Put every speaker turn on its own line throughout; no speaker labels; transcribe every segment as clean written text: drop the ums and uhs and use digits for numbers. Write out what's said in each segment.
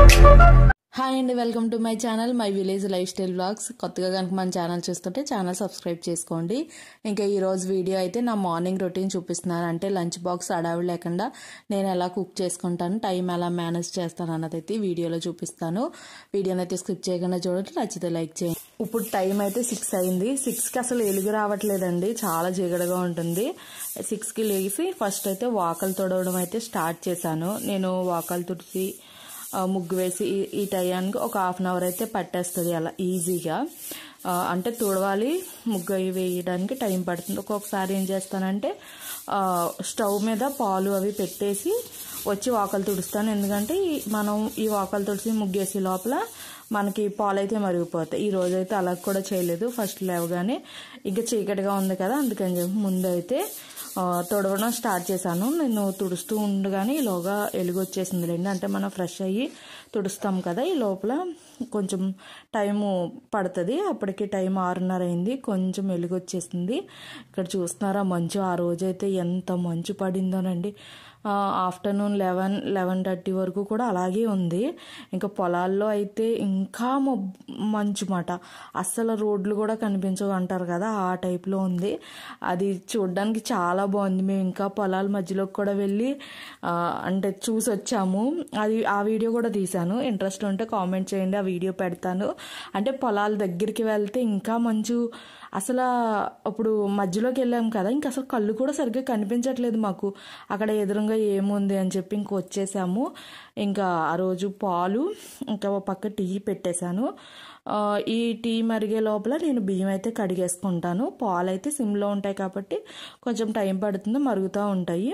Hi అండి, welcome to my channel my village life style vlogs. కొత్తగా కనుక మన ఛానల్ చూస్తుంటే ఛానల్ సబ్స్క్రైబ్ చేసుకోండి. ఇంకా ఈరోజు వీడియో అయితే నా మార్నింగ్ రొటీన్ చూపిస్తున్నాను. అంటే లంచ్ బాక్స్ అడావిడి లేకుండా నేను ఎలా కుక్ చేసుకుంటాను, టైం ఎలా మేనేజ్ చేస్తాను అన్నది అయితే వీడియోలో చూపిస్తాను. వీడియోని అయితే స్కిప్ చేయకుండా చూడండి, నచ్చితే లైక్ చేయండి. ఇప్పుడు టైం అయితే 6 అయింది. 6కి అసలు ఎలుగు రావట్లేదండి, చాలా చీకటిగా ఉంటుంది. 6కి లేచి ఫస్ట్ అయితే వాకలు తుడవడం అయితే స్టార్ట్ చేశాను. నేను వాకలు తుడిచి ముగ్గు వేసి ఈ టైంకి ఒక హాఫ్ అన్ అవర్ అయితే పట్టేస్తుంది అలా ఈజీగా. అంటే తుడవాలి, ముగ్గు వేయడానికి టైం పడుతుంది. ఒక్కొక్కసారి ఏం చేస్తానంటే స్టవ్ మీద పాలు అవి పెట్టేసి వచ్చి వాకలు తుడుస్తాను. ఎందుకంటే మనం ఈ వాకలు తుడిచి ముగ్గేసి లోపల మనకి పాలు అయితే మరిగిపోతాయి. ఈ రోజైతే అలా కూడా చేయలేదు. ఫస్ట్ లేవగానే ఇంకా చీకటిగా ఉంది కదా, అందుకని చెప్పి ముందైతే తుడవడం స్టార్ట్ చేశాను. నేను తుడుస్తూ ఉండగానే ఈలోగా ఎలుగు వచ్చేసింది లేండి. అంటే మనం ఫ్రెష్ అయ్యి తుడుస్తాం కదా, ఈ లోపల కొంచెం టైము పడుతుంది. అప్పటికి టైం 6:30 అయింది. కొంచెం ఎలుగు వచ్చేసింది. ఇక్కడ చూస్తున్నారా మంచు, ఆ రోజైతే ఎంత మంచు పడిందోనండి. ఆఫ్టర్నూన్ 11:30 వరకు కూడా అలాగే ఉంది. ఇంకా పొలాల్లో అయితే ఇంకా మంచు మాట, అస్సలు రోడ్లు కూడా కనిపించవు అంటారు కదా, ఆ టైప్లో ఉంది. అది చూడడానికి చాలా బాగుంది. మేము ఇంకా పొలాల మధ్యలోకి కూడా వెళ్ళి అంటే చూసి వచ్చాము. ఆ వీడియో కూడా తీశాను. ఇంట్రెస్ట్ ఉంటే కామెంట్ చేయండి, ఆ వీడియో పెడతాను. అంటే పొలాల దగ్గరికి వెళ్తే ఇంకా మంచు, అసలు అప్పుడు మధ్యలోకి వెళ్ళాము కదా, ఇంకా అసలు కళ్ళు కూడా సరిగ్గా కనిపించట్లేదు మాకు, అక్కడ ఎదురుగా ఏముంది అని చెప్పి ఇంక వచ్చేసాము. ఇంకా ఆ రోజు పాలు, ఇంకా ఒక పక్క టీ పెట్టేశాను. ఈ టీ మరిగే లోపల నేను బియ్యం అయితే కడిగేసుకుంటాను. పాలు అయితే సిమ్లో ఉంటాయి కాబట్టి కొంచెం టైం పడుతుంది, మరుగుతూ ఉంటాయి.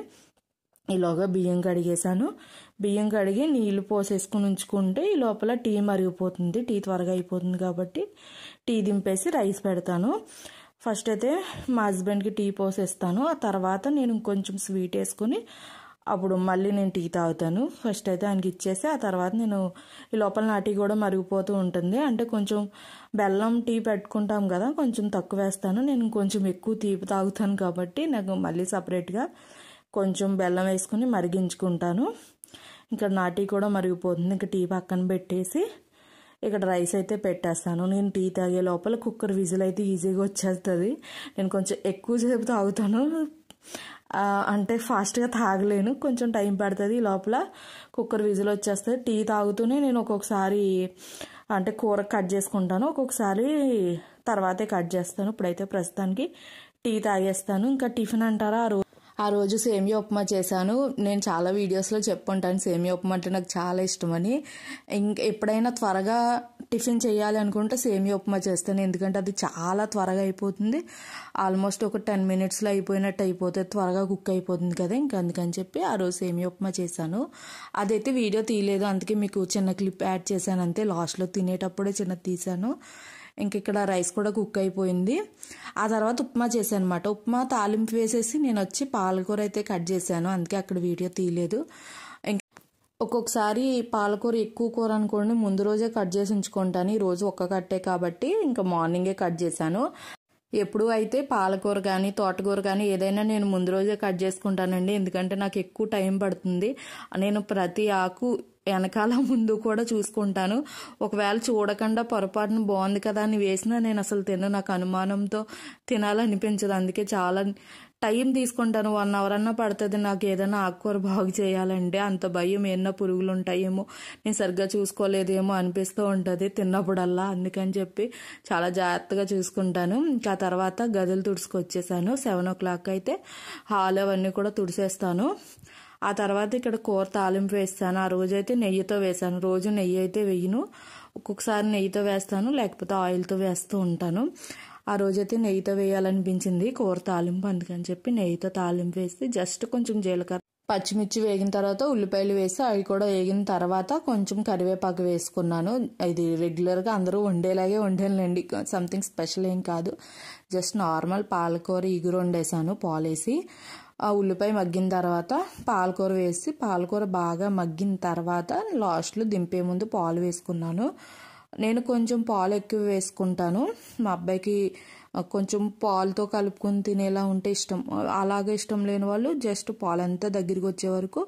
ఈలోగా బియ్యం కడిగేశాను. బియ్యం కడిగి నీళ్లు పోసేసుకుని ఉంచుకుంటే ఈ లోపల టీ మరిగిపోతుంది. టీ త్వరగా అయిపోతుంది కాబట్టి టీ దింపేసి రైస్ పెడతాను. ఫస్ట్ అయితే మా హస్బెండ్కి టీ పోసేస్తాను. ఆ తర్వాత నేను కొంచెం స్వీట్ వేసుకుని అప్పుడు మళ్ళీ నేను టీ తాగుతాను. ఫస్ట్ అయితే ఆయనకి ఇచ్చేసి ఆ తర్వాత నేను ఈ లోపల నా టీ కూడా మరిగిపోతూ ఉంటుంది. అంటే కొంచెం బెల్లం టీ పెట్టుకుంటాం కదా, కొంచెం తక్కువ వేస్తాను. నేను కొంచెం ఎక్కువ తీపి తాగుతాను కాబట్టి నాకు మళ్ళీ సపరేట్గా కొంచెం బెల్లం వేసుకుని మరిగించుకుంటాను. ఇక్కడ నా టీ కూడా మరిగిపోతుంది. ఇంకా టీ పక్కన పెట్టేసి ఇక్కడ రైస్ అయితే పెట్టేస్తాను. నేను టీ తాగే లోపల కుక్కర్ విజిల్ అయితే ఈజీగా వచ్చేస్తుంది. నేను కొంచెం ఎక్కువసేపు తాగుతాను, అంటే ఫాస్ట్గా తాగలేను, కొంచెం టైం పడుతుంది. లోపల కుక్కర్ విజిల్ వచ్చేస్తుంది. టీ తాగుతూనే నేను ఒక్కొక్కసారి అంటే కూర కట్ చేసుకుంటాను, ఒక్కొక్కసారి తర్వాతే కట్ చేస్తాను. ఇప్పుడైతే ప్రస్తుతానికి టీ తాగేస్తాను. ఇంకా టిఫిన్ అంటారా, ఆ రోజు సేమియా ఉప్మా చేశాను. నేను చాలా వీడియోస్లో చెప్పుకుంటాను సేమియా ఉప్మా అంటే నాకు చాలా ఇష్టమని. ఇంకా ఎప్పుడైనా త్వరగా టిఫిన్ చేయాలి అనుకుంటే సేమియా ఉప్మా చేస్తాను. ఎందుకంటే అది చాలా త్వరగా అయిపోతుంది. ఆల్మోస్ట్ ఒక 10 మినిట్స్లో అయిపోయినట్టు అయిపోతుంది, త్వరగా కుక్ అయిపోతుంది కదా. ఇంకా అందుకని చెప్పి ఆ రోజు సేమియా ఉప్మా చేశాను. అదైతే వీడియో తీయలేదు, అందుకే మీకు చిన్న క్లిప్ యాడ్ చేశాను అంతే. లాస్ట్లో తినేటప్పుడే చిన్నది తీశాను. ఇంక ఇక్కడ రైస్ కూడా కుక్ అయిపోయింది. ఆ తర్వాత ఉప్మా చేశాను అనమాట. ఉప్మా తాలింపు వేసేసి నేను వచ్చి పాలకూర అయితే కట్ చేశాను, అందుకే అక్కడ వీడియో తీయలేదు. ఒక్కొక్కసారి పాలకూర ఎక్కువ కూర అనుకోండి, ముందు రోజే కట్ చేసి ఉంచుకుంటాను. ఈ రోజు ఒక్క కట్టే కాబట్టి ఇంకా మార్నింగే కట్ చేశాను. ఎప్పుడు అయితే పాలకూర కానీ తోటకూర కానీ ఏదైనా నేను ముందు రోజే కట్ చేసుకుంటానండి, ఎందుకంటే నాకు ఎక్కువ టైం పడుతుంది. నేను ప్రతి ఆకు వెనకాల ముందు కూడా చూసుకుంటాను. ఒకవేళ చూడకుండా పొరపాటున బాగుంది కదా అని వేసినా నేను అసలు తినను, నాకు అనుమానంతో తినాలనిపించదు. అందుకే చాలా టైం తీసుకుంటాను. 1 అవర్ అన్నా పడుతుంది నాకు ఏదైనా ఆకుకూర బాగు చేయాలంటే. అంత భయం, ఏమన్నా పురుగులు ఉంటాయేమో, నేను సరిగ్గా చూసుకోలేదేమో అనిపిస్తూ ఉంటుంది తిన్నప్పుడల్లా. అందుకని చెప్పి చాలా జాగ్రత్తగా చూసుకుంటాను. ఇంకా తర్వాత గదులు తుడుచుకొచ్చేసాను. 7 o'clock అయితే హాల్ అవన్నీ కూడా తుడిసేస్తాను. ఆ తర్వాత ఇక్కడ కూర తాలింపు వేస్తాను. ఆ రోజైతే నెయ్యితో వేసాను. రోజు నెయ్యి అయితే వేయను, ఒక్కొక్కసారి నెయ్యితో వేస్తాను, లేకపోతే ఆయిల్తో వేస్తూ ఉంటాను. ఆ రోజైతే నెయ్యితో వేయాలనిపించింది కూర తాలింపు, అందుకని చెప్పి నెయ్యితో తాలింపు వేసి జస్ట్ కొంచెం జీలకర్ర పచ్చిమిర్చి వేగిన తర్వాత ఉల్లిపాయలు వేసి అవి కూడా వేగిన తర్వాత కొంచెం కరివేపాకు వేసుకున్నాను. ఇది రెగ్యులర్గా అందరూ వండేలాగే వండేనండి, సంథింగ్ స్పెషల్ ఏం కాదు. జస్ట్ నార్మల్ పాలకూర ఇగురు వండేసాను పాలేసి. ఆ ఉల్లిపాయ మగ్గిన తర్వాత పాలకూర వేసి, పాలకూర బాగా మగ్గిన తర్వాత లాస్ట్లో దింపే ముందు పాలు వేసుకున్నాను. నేను కొంచెం పాలు ఎక్కువ వేసుకుంటాను. మా అబ్బాయికి కొంచెం పాలతో కలుపుకొని తినేలా ఉంటే ఇష్టం. అలాగే ఇష్టం లేని వాళ్ళు జస్ట్ పాలంతా దగ్గరికి వచ్చే వరకు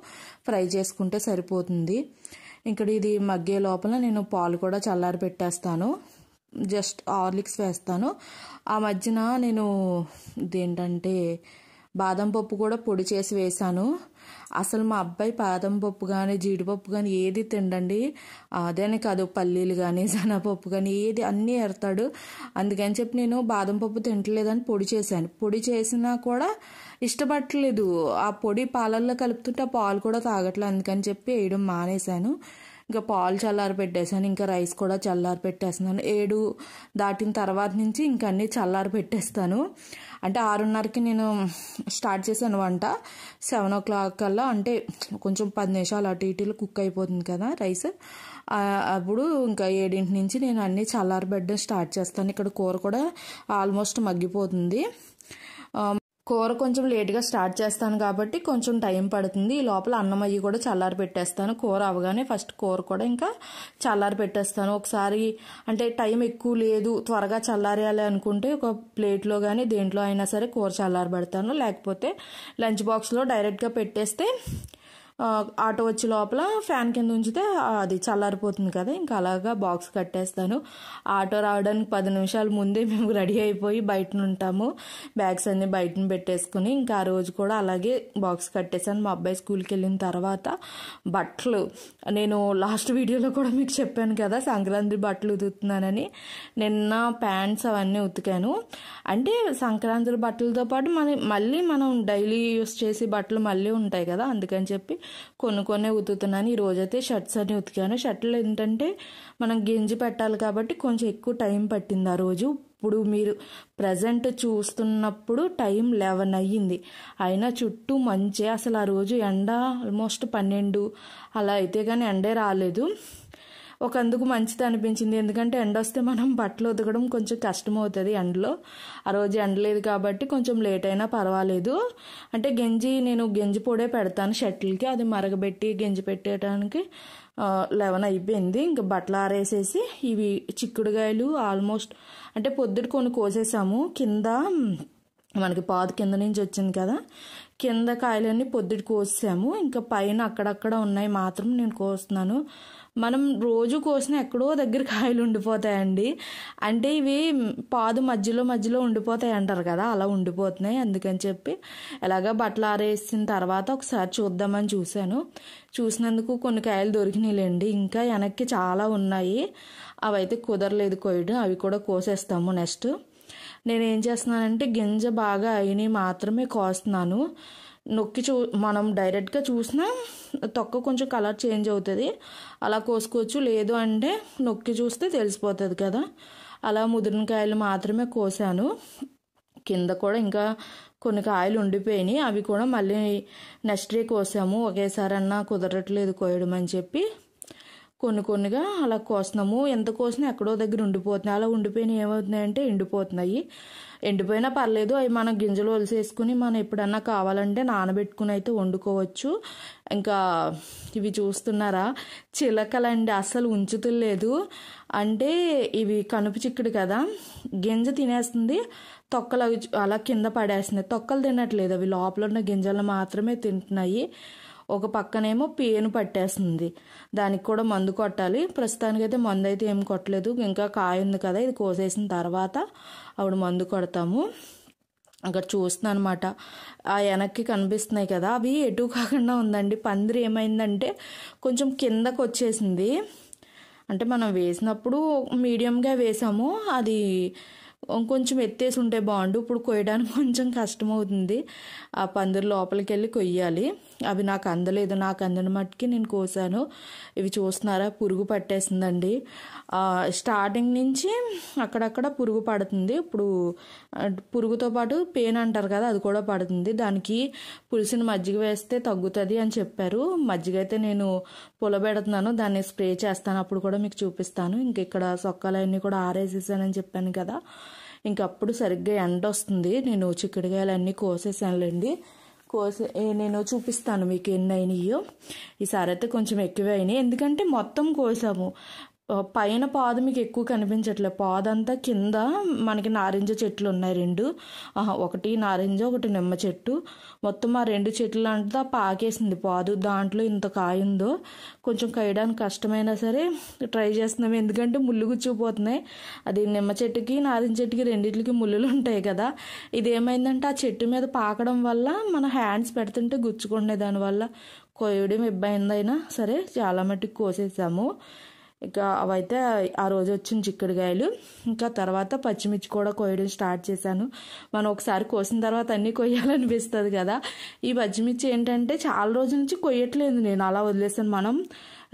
ఫ్రై చేసుకుంటే సరిపోతుంది. ఇక్కడ ఇది మగ్గే లోపల నేను పాలు కూడా చల్లారి పెట్టేస్తాను. జస్ట్ హార్లిక్స్ వేస్తాను. ఆ మధ్యన నేను ఇదేంటంటే బాదం పప్పు కూడా పొడి చేసి వేసాను. అసలు మా అబ్బాయి బాదం పప్పు కానీ జీడిపప్పు కానీ ఏది తిండండి. అదేనే కాదు, పల్లీలు కానీ శనగపప్పు కానీ ఏది అన్నీ ఎడతాడు. అందుకని చెప్పి నేను బాదం పప్పు తింటలేదని పొడి చేశాను. పొడి చేసినా కూడా ఇష్టపడట్లేదు. ఆ పొడి పాలల్లో కలుపుతుంటే ఆ పాలు కూడా తాగట్లేదు. అందుకని చెప్పి వేయడం మానేశాను. ఇంకా పాలు చల్లారి పెట్టేశాను. ఇంకా రైస్ కూడా చల్లారి పెట్టేస్తున్నాను. 7 దాటిన తర్వాత నుంచి ఇంకా అన్నీ చల్లారి పెట్టేస్తాను. అంటే 6:30కి నేను స్టార్ట్ చేశాను వంట. 7 o'clock కల్లా అంటే కొంచెం 10 నిమిషాలు అటు ఇటులో కుక్ అయిపోతుంది కదా రైస్. అప్పుడు ఇంకా 7 నుంచి నేను అన్నీ చల్లారి పెట్టడం స్టార్ట్ చేస్తాను. ఇక్కడ కూర కూడా ఆల్మోస్ట్ మగ్గిపోతుంది. కూర కొంచెం లేట్గా స్టార్ట్ చేస్తాను కాబట్టి కొంచెం టైం పడుతుంది. ఈ లోపల అన్నం అయ్యి కూడా చల్లారి పెట్టేస్తాను. కూర అవగానే ఫస్ట్ కూర కూడా ఇంకా చల్లారి పెట్టేస్తాను. ఒకసారి అంటే టైం ఎక్కువ లేదు, త్వరగా చల్లారేయాలి అనుకుంటే ఒక ప్లేట్లో కానీ దేంట్లో అయినా సరే కూర చల్లారి పెడతాను. లేకపోతే లంచ్ బాక్స్లో డైరెక్ట్గా పెట్టేస్తే ఆటో వచ్చే లోపల ఫ్యాన్ కింద ఉంచితే అది చల్లారిపోతుంది కదా. ఇంకా అలాగా బాక్స్ కట్టేస్తాను. ఆటో రావడానికి 10 నిమిషాల ముందే మేము రెడీ అయిపోయి బయట ఉంటాము. బ్యాగ్స్ అన్ని బయటను పెట్టేసుకుని ఇంకా ఆ రోజు కూడా అలాగే బాక్స్ కట్టేసాను. మా అబ్బాయి స్కూల్కి వెళ్ళిన తర్వాత బట్టలు నేను లాస్ట్ వీడియోలో కూడా మీకు చెప్పాను కదా సంక్రాంతి బట్టలు ఉతుకుతున్నానని. నిన్న ప్యాంట్స్ అవన్నీ ఉతికాను. అంటే సంక్రాంతి బట్టలతో పాటు మళ్ళీ మనం డైలీ యూస్ చేసే బట్టలు మళ్ళీ ఉంటాయి కదా, అందుకని చెప్పి కొన్ని ఉతుకుతున్నాను. ఈ రోజైతే షర్ట్స్ అన్ని ఉతికాను. షర్ట్లు ఏంటంటే మనం గింజి పెట్టాలి కాబట్టి కొంచెం ఎక్కువ టైం పట్టింది ఆ రోజు. ఇప్పుడు మీరు ప్రజెంట్ చూస్తున్నప్పుడు టైం 11 అయ్యింది. అయినా చుట్టూ మంచి అసలు ఆ రోజు ఎండ ఆల్మోస్ట్ 12 అలా అయితే కానీ ఎండే రాలేదు. ఒకందుకు మంచిది అనిపించింది. ఎందుకంటే ఎండ వస్తే మనం బట్టలు ఉతకడం కొంచెం కష్టం అవుతుంది ఎండలో. ఆ రోజు ఎండ లేదు కాబట్టి కొంచెం లేట్ అయినా పర్వాలేదు. అంటే నేను గంజి పొడే పెడతాను షర్ట్లకి, అది మరగబెట్టి గంజి పెట్టడానికి 11 అయిపోయింది. ఇంకా బట్టలు ఆరేసేసి ఇవి చిక్కుడుగాయలు ఆల్మోస్ట్ అంటే పొద్దుట కొన్ని కోసేసాము. కింద మనకి పాదు కింద నుంచి వచ్చింది కదా, కింద కాయలన్నీ పొద్దుట కోసాము. ఇంకా పైన అక్కడక్కడ ఉన్నాయి మాత్రం నేను కోస్తున్నాను. మనం రోజు కోసిన ఎక్కడో దగ్గర కాయలు ఉండిపోతాయండి. అంటే ఇవి పాదు మధ్యలో ఉండిపోతాయి అంటారు కదా, అలా ఉండిపోతున్నాయి. అందుకని చెప్పి ఎలాగా బట్టలు ఆరేసిన తర్వాత ఒకసారి చూద్దామని చూసినందుకు కొన్ని కాయలు దొరికినాయిలేండి. ఇంకా వెనక్కి చాలా ఉన్నాయి. అవైతే కుదరలేదు కోయడం, అవి కూడా కోసేస్తాము నెక్స్ట్. నేనేం చేస్తున్నానంటే గింజ బాగా అయినవి మాత్రమే కోస్తున్నాను. మనం డైరెక్ట్గా చూసినా తొక్క కొంచెం కలర్ చేంజ్ అవుతుంది, అలా కోసుకోవచ్చు. లేదు అంటే నొక్కి చూస్తే తెలిసిపోతుంది కదా. అలా ముదిరిన కాయలు మాత్రమే కోసాను. కింద కూడా ఇంకా కొన్ని కాయలు ఉండిపోయినాయి, అవి కూడా మళ్ళీ నెక్స్ట్ డే కోసాము. ఒకేసారి అన్నా కుదరట్లేదు కోయడం అని చెప్పి కొన్నిగా అలా కోస్తున్నాము. ఎంత కోసినా ఎక్కడో దగ్గర ఉండిపోతున్నాయి. అలా ఉండిపోయినాయి ఏమవుతున్నాయంటే ఎండిపోయినా పర్లేదు, అవి మనం గింజలు ఒలిసేసుకుని మనం ఎప్పుడన్నా కావాలంటే నానబెట్టుకుని అయితే వండుకోవచ్చు. ఇంకా ఇవి చూస్తున్నారా చిలకలండి, అస్సలు ఉంచుతులేదు. అంటే ఇవి కనుపు చిక్కుడు కదా, గింజ తినేస్తుంది, తొక్కలు అలా కింద పడేస్తున్నాయి. తొక్కలు తినట్లేదు, అవి లోపల ఉన్న గింజలు మాత్రమే తింటున్నాయి. ఒక పక్కనేమో పేను పట్టేస్తుంది, దానికి కూడా మందు కొట్టాలి. ప్రస్తుతానికైతే మందు అయితే ఏం కొట్టలేదు, ఇంకా కాయ ఉంది కదా, ఇది కోసేసిన తర్వాత అప్పుడు మందు కొడతాము. అక్కడ చూస్తున్నాను అనమాట, ఆ వెనక్కి కనిపిస్తున్నాయి కదా, అవి ఎటు కాకుండా ఉందండి. పందిరి ఏమైందంటే కొంచెం కిందకు వచ్చేసింది. అంటే మనం వేసినప్పుడు మీడియంగా వేసాము, అది కొంచెం ఎత్తేసి ఉంటే బాగుండు. ఇప్పుడు కొయ్యడానికి కొంచెం కష్టమవుతుంది. ఆ పందిరి లోపలికి వెళ్ళి కొయ్యాలి. అవి నాకు అందలేదు, నాకు అందిన మట్టుకి నేను కోసాను. ఇవి చూస్తున్నారా పురుగు పట్టేసిందండి. స్టార్టింగ్ నుంచి అక్కడక్కడ పురుగు పడుతుంది. ఇప్పుడు పురుగుతో పాటు పేను అంటారు కదా, అది కూడా పడుతుంది. దానికి పులిసిన మజ్జిగ వేస్తే తగ్గుతుంది అని చెప్పారు. మజ్జిగ అయితే నేను పులబెడుతున్నాను, దాన్ని స్ప్రే చేస్తాను, అప్పుడు కూడా మీకు చూపిస్తాను. ఇంక ఇక్కడ సొక్కాలన్నీ కూడా ఆరేసేసానని చెప్పాను కదా, ఇంకప్పుడు సరిగ్గా ఎండ వస్తుంది. నేను చిక్కుడుకాయలన్నీ కోసేసానులేండి. నేను చూపిస్తాను మీకు ఎన్ని అయినాయో. ఈసారి అయితే కొంచెం ఎక్కువ అయినాయి, ఎందుకంటే మొత్తం కోసాము. పైన పాదు మీకు ఎక్కువ కనిపించట్లేదు, పాదంతా కింద మనకి నారింజ చెట్లు ఉన్నాయి 2, ఒకటి నారింజ ఒకటి నిమ్మ చెట్టు, మొత్తం ఆ 2 చెట్లు అంతా పాకేసింది పాదు. దాంట్లో ఇంత కాయ ఉందో, కొంచెం కయడానికి కష్టమైనా సరే ట్రై చేస్తున్నాము, ఎందుకంటే ముళ్ళు గుచ్చుకుపోతున్నాయి. అది నిమ్మ చెట్టుకి నారింజ చెట్టుకి రెండింటికి ముళ్ళులు ఉంటాయి కదా. ఇదేమైందంటే ఆ చెట్టు మీద పాకడం వల్ల మన హ్యాండ్స్ పెడుతుంటే గుచ్చుకుంటున్నాయి, దానివల్ల కోయడం ఇబ్బంది అయినా సరే చాలా మట్టుకు కోసేసాము. ఇక అవైతే ఆ రోజు వచ్చిన చిక్కుడుకాయలు. ఇంకా తర్వాత పచ్చిమిర్చి కూడా కోయడం స్టార్ట్ చేశాను. మనం ఒకసారి కోసిన తర్వాత అన్నీ కొయ్యాలనిపిస్తుంది కదా. ఈ పచ్చిమిర్చి ఏంటంటే చాలా రోజుల నుంచి కొయ్యట్లేదు, నేను అలా వదిలేసాను. మనం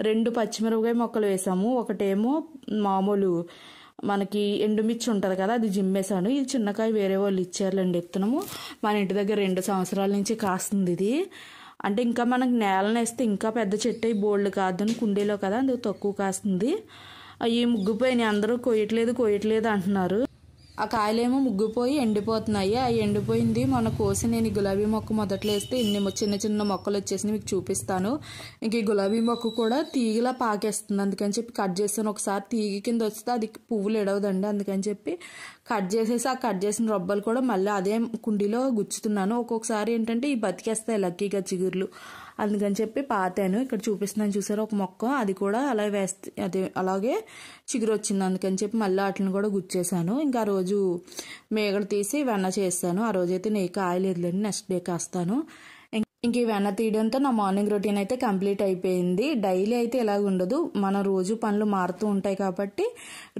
2 పచ్చిమిరపకాయ మొక్కలు వేసాము, ఒకటేమో మామూలు మనకి ఎండుమిర్చి ఉంటుంది కదా, అది జిమ్మేశాను. ఇది చిన్నకాయ వేరే వాళ్ళు ఇచ్చారులేండి విత్తనము. మన ఇంటి దగ్గర 2 సంవత్సరాల నుంచి కాస్తుంది ఇది. అంటే ఇంకా మనకు నేలను వేస్తే ఇంకా పెద్ద చెట్టు అయి బోల్డ్ కాదని కుండీలో కదా, అందుకు తక్కువ కాస్తుంది. అవి ముగ్గిపోయినాయి, అందరూ కొయ్యట్లేదు అంటున్నారు. ఆ కాయలేమో ముగ్గిపోయి ఎండిపోతున్నాయి. ఆ ఎండిపోయింది మన కోసి నేను ఈ గులాబీ మొక్క మొదట్లో వేస్తే ఇన్ని చిన్న చిన్న మొక్కలు వచ్చేసి మీకు చూపిస్తాను. ఇంక ఈ గులాబీ మొక్క కూడా తీగలా పాకేస్తుంది, అందుకని చెప్పి కట్ చేస్తాను. ఒకసారి తీగ కింద వస్తే అది పువ్వులు ఎడవదండి, అందుకని చెప్పి కట్ చేసేసి ఆ కట్ చేసిన రొబ్బలు కూడా మళ్ళీ అదే కుండీలో గుచ్చుతున్నాను. ఒక్కొక్కసారి ఏంటంటే ఈ బతికేస్తాయి లక్కీగా చిగుర్లు, అందుకని చెప్పి పాతాను. ఇక్కడ చూపిస్తున్నాను చూసారు ఒక మొక్క, అది కూడా అలా వేస్తే అది అలాగే చిగురు వచ్చింది, అందుకని చెప్పి మళ్ళీ వాటిని కూడా గుచ్చేసాను. ఇంకా ఆ రోజు మేగడ తీసి వెన్న చేస్తాను. ఆ రోజైతే నెయ్యి కాయలేదులేండి, నెక్స్ట్ డే కాస్తాను. ఇంక ఈ వెన్న తీయడంతో నా మార్నింగ్ రొటీన్ అయితే కంప్లీట్ అయిపోయింది. డైలీ అయితే ఇలాగ ఉండదు, మన రోజు పనులు మారుతూ ఉంటాయి కాబట్టి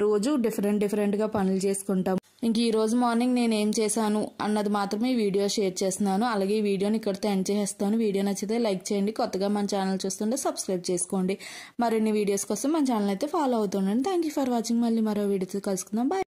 రోజు డిఫరెంట్గా పనులు చేసుకుంటాం. ఇంక ఈ రోజు మార్నింగ్ నేను ఏం చేశాను అన్నది మాత్రమే వీడియో షేర్ చేస్తున్నాను. అలాగే ఈ వీడియోని ఇక్కడితో ఎండ్ చేసేస్తాను. వీడియో నచ్చితే లైక్ చేయండి, కొత్తగా మన ఛానల్ చూస్తుంటే సబ్స్క్రైబ్ చేసుకోండి. మరిన్ని వీడియోస్ కోసం మన ఛానల్ అయితే ఫాలో అవుతుండండి. Thank you for watching. మళ్ళీ మరో వీడియోతో కలుసుకుందాం. బాయ్.